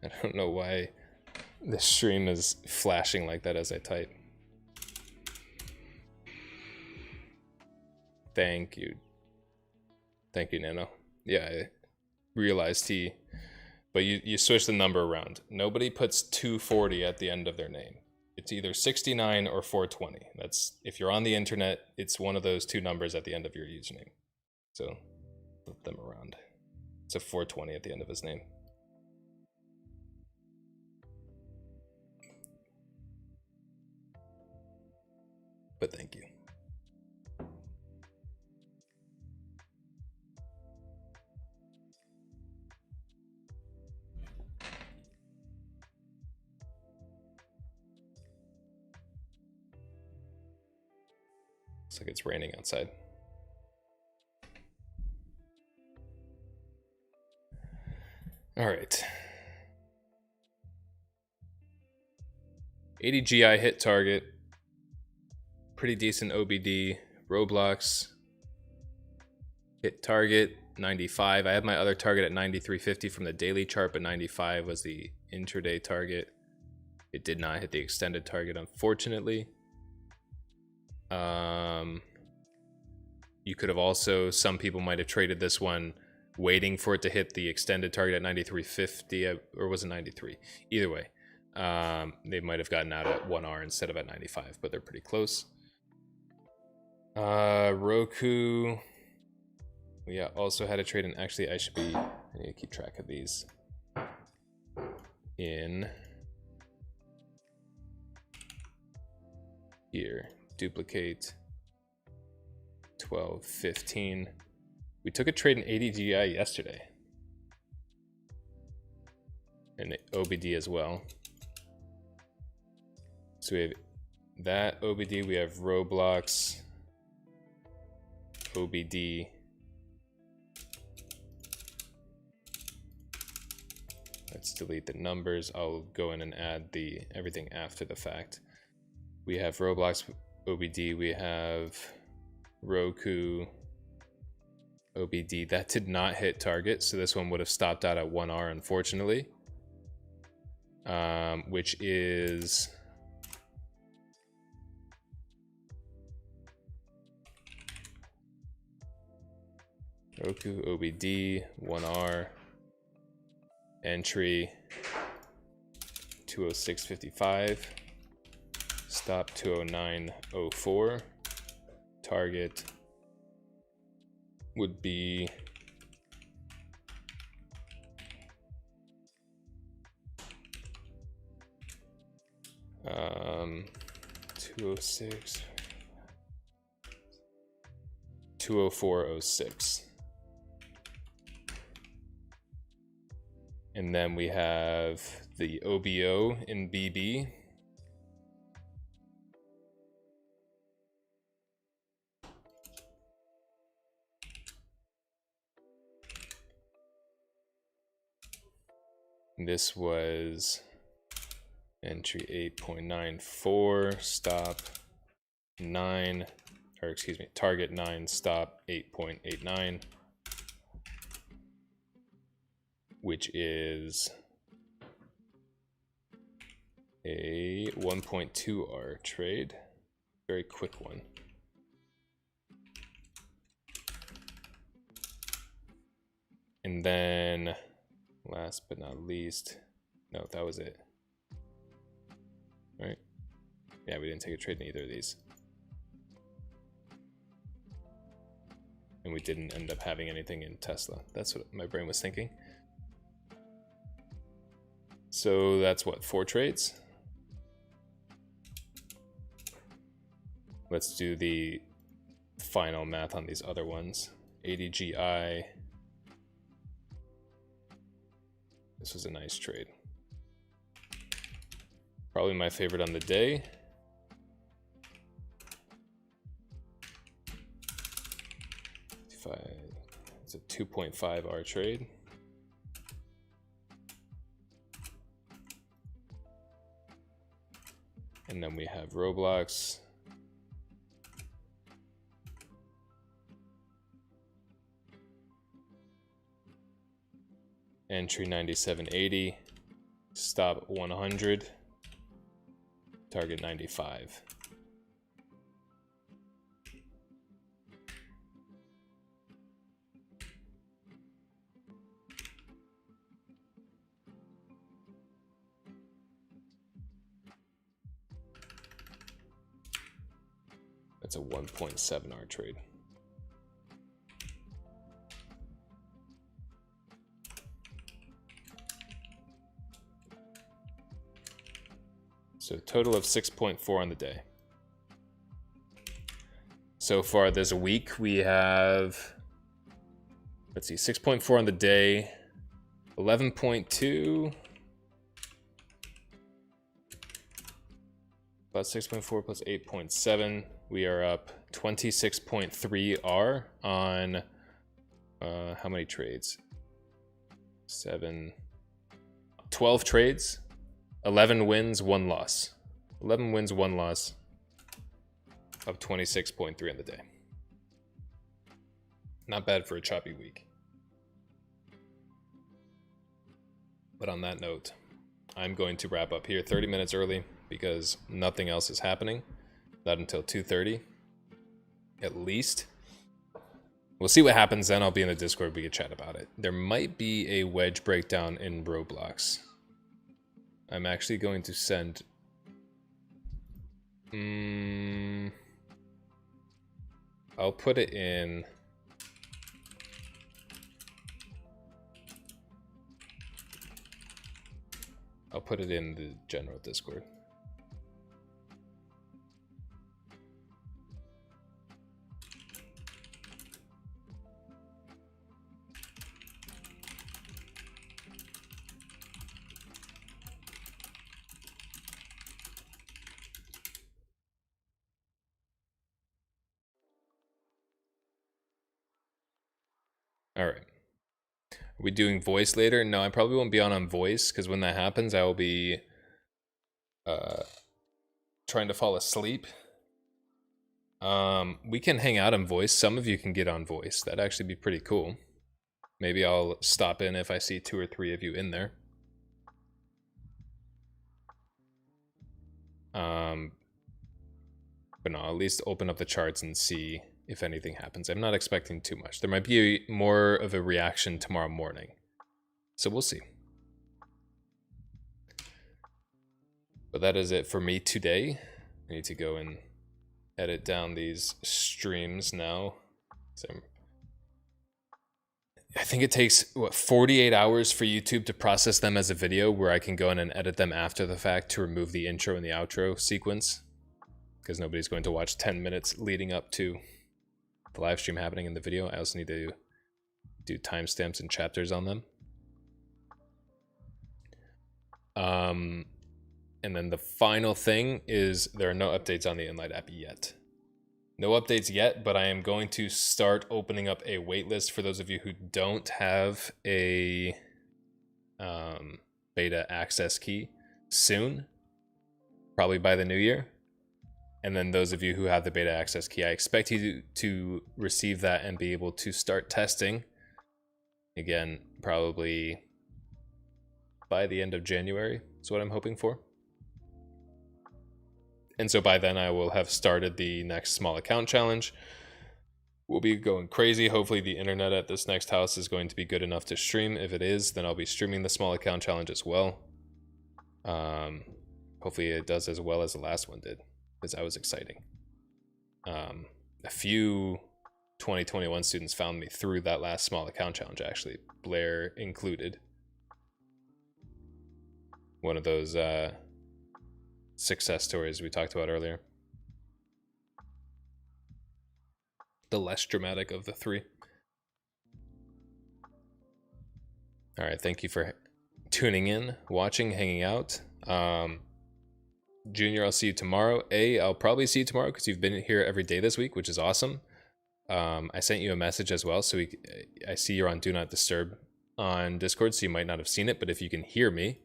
I don't know why the stream is flashing like that as I type. Thank you. Thank you, Nano. Yeah, I realized but you switch the number around. Nobody puts 240 at the end of their name. It's either 69 or 420. That's, if you're on the internet, it's one of those 2 numbers at the end of your username. So flip them around. It's a 420 at the end of his name. But thank you. Looks like it's raining outside. All right. 80 GI hit target. Pretty decent OBD. Roblox hit target 95. I had my other target at 93.50 from the daily chart, but 95 was the intraday target. It did not hit the extended target, unfortunately. You could have also, some people might have traded this one waiting for it to hit the extended target at 93.50, or was it 93? Either way, they might have gotten out at 1R instead of at 95, but they're pretty close. Roku, we also had a trade, and actually I need to keep track of these. In here, duplicate 12, 15. We took a trade in 80 GI yesterday. And OBD as well. So we have that OBD, we have Roblox, OBD. Let's delete the numbers. I'll go in and add everything after the fact. We have Roblox, OBD, we have Roku, OBD. That did not hit target, so this one would have stopped out at 1R, unfortunately. Which is Roku, OBD, 1R, entry 206.55, stop 209.04, target would be um 206 204.06. And then we have the OBO in BB. This was entry 8.94, stop 9, or excuse me, target 9, stop 8.89, which is a 1.2R trade. Very quick one. And then last but not least, no, that was it. All right. Yeah, we didn't take a trade in either of these. And we didn't end up having anything in Tesla. That's what my brain was thinking. So that's what, 4 trades? Let's do the final math on these other ones. 80 GI. This was a nice trade. Probably my favorite on the day. It's a 2.5R trade. And then we have Roblox. Entry 97.80, stop 100, target 95. That's a 1.7R trade. So total of 6.4 on the day. So far this week we have, let's see, 6.4 on the day, 11.2 about 6.4 plus 8.7. We are up 26.3 R on how many trades? 12 trades, 11 wins, 1 loss. 11 wins, 1 loss, up 26.3 on the day. Not bad for a choppy week. But on that note, I'm going to wrap up here 30 minutes early because nothing else is happening. Not until 2:30, at least. We'll see what happens then. I'll be in the Discord. We can chat about it. There might be a wedge breakdown in Roblox. I'm actually going to send... I'll put it in... I'll put it in the general Discord. All right. Are we doing voice later? No, I probably won't be on voice because when that happens, I will be trying to fall asleep. We can hang out on voice. Some of you can get on voice. That'd actually be pretty cool. Maybe I'll stop in if I see 2 or 3 of you in there. But no, I'll at least open up the charts and see if anything happens. I'm not expecting too much. There might be more of a reaction tomorrow morning. So we'll see. But that is it for me today. I need to go and edit down these streams now. So I think it takes, 48 hours for YouTube to process them as a video where I can go in and edit them after the fact to remove the intro and the outro sequence. Because nobody's going to watch 10 minutes leading up to the live stream happening in the video. I also need to do timestamps and chapters on them. And then the final thing is there are no updates on the Inlight app yet. No updates yet, but I am going to start opening up a waitlist for those of you who don't have a beta access key soon, probably by the new year. And then those of you who have the beta access key, I expect you to receive that and be able to start testing. Again, probably by the end of January is what I'm hoping for. And so by then I will have started the next small account challenge. We'll be going crazy. Hopefully the internet at this next house is going to be good enough to stream. If it is, then I'll be streaming the small account challenge as well. Hopefully it does as well as the last one did, because that was exciting. A few 2021 students found me through that last small account challenge, actually, Blair included. One of those success stories we talked about earlier. The less dramatic of the 3. All right, thank you for tuning in, watching, hanging out. Junior, I'll see you tomorrow. I'll probably see you tomorrow because you've been here every day this week, which is awesome. I sent you a message as well, so I see you're on Do Not Disturb on Discord, so you might not have seen it, but if you can hear me,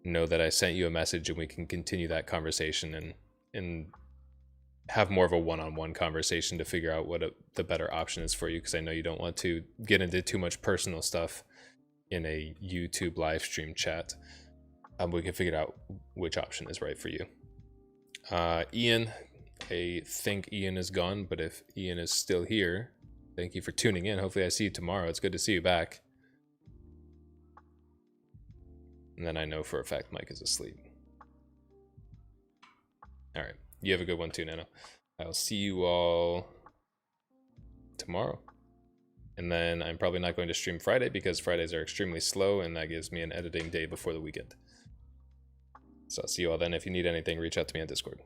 know that I sent you a message and we can continue that conversation and have more of a one-on-one conversation to figure out what the better option is for you, because I know you don't want to get into too much personal stuff in a YouTube live stream chat. We can figure out which option is right for you. Ian, I think Ian is gone, but if Ian is still here, thank you for tuning in. Hopefully I see you tomorrow. It's good to see you back. And then I know for a fact Mike is asleep. All right. You have a good one too, Nano. I'll see you all tomorrow. And then I'm probably not going to stream Friday because Fridays are extremely slow and that gives me an editing day before the weekend. So I'll see you all then. If you need anything, reach out to me on Discord.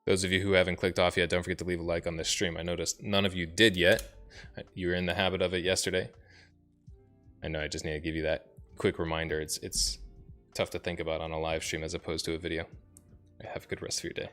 Those of you who haven't clicked off yet, don't forget to leave a like on this stream. I noticed none of you did yet. You were in the habit of it yesterday. I know, I just need to give you that quick reminder. It's tough to think about on a live stream as opposed to a video. Have a good rest of your day.